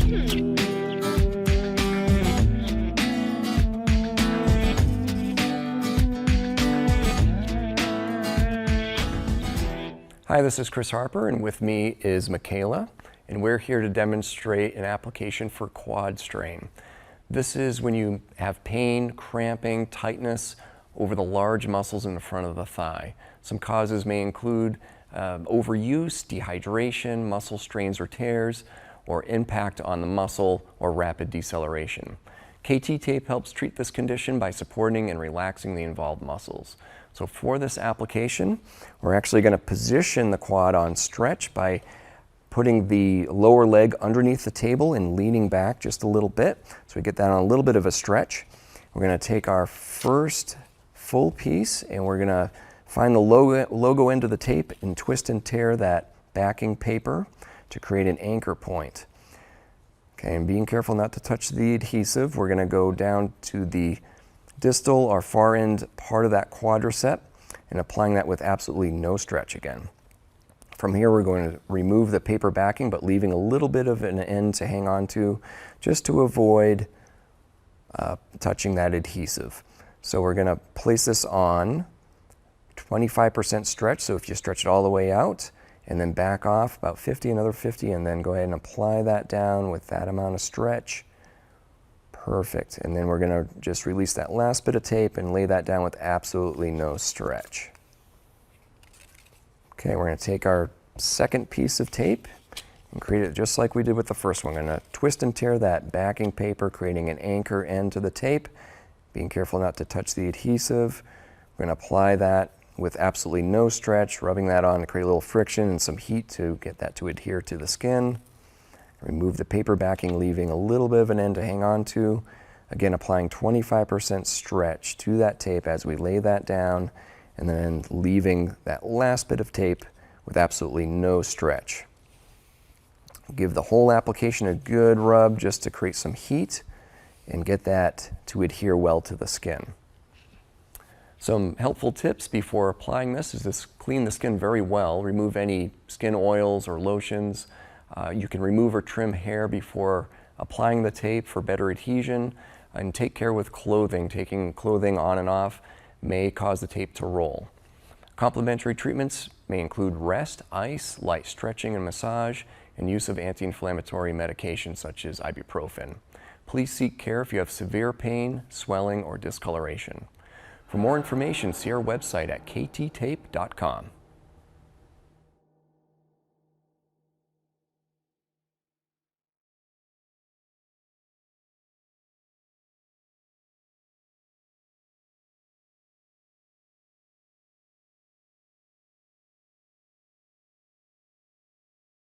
Hi, this is Chris Harper, and with me is Michaela, and we're here to demonstrate an application for quad strain. This is when you have pain, cramping, tightness over the large muscles in the front of the thigh. Some causes may include overuse, dehydration, muscle strains or tears, or impact on the muscle or rapid deceleration. KT tape helps treat this condition by supporting and relaxing the involved muscles. So for this application, we're actually going to position the quad on stretch by putting the lower leg underneath the table and leaning back just a little bit. So we get that on a little bit of a stretch. We're going to take our first full piece and we're going to find the logo end of the tape and twist and tear that backing paper to create an anchor point. Okay, and being careful not to touch the adhesive, we're going to go down to the distal or far end part of that quadricep and applying that with absolutely no stretch again. From here we're going to remove the paper backing but leaving a little bit of an end to hang on to just to avoid touching that adhesive. So we're going to place this on 25% stretch, so if you stretch it all the way out and then back off about 50, another 50, and then go ahead and apply that down with that amount of stretch. Perfect. And then we're going to just release that last bit of tape and lay that down with absolutely no stretch. Okay, we're going to take our second piece of tape and create it just like we did with the first one. We're going to twist and tear that backing paper, creating an anchor end to the tape. Being careful not to touch the adhesive. We're going to apply that with absolutely no stretch, rubbing that on to create a little friction and some heat to get that to adhere to the skin. Remove the paper backing, leaving a little bit of an end to hang on to. Again, applying 25% stretch to that tape as we lay that down, and then leaving that last bit of tape with absolutely no stretch. Give the whole application a good rub just to create some heat and get that to adhere well to the skin. Some helpful tips before applying this is to clean the skin very well, remove any skin oils or lotions. You can remove or trim hair before applying the tape for better adhesion, and take care with clothing. Taking clothing on and off may cause the tape to roll. Complementary treatments may include rest, ice, light stretching and massage, and use of anti-inflammatory medications such as ibuprofen. Please seek care if you have severe pain, swelling, or discoloration. For more information, see our website at kttape.com.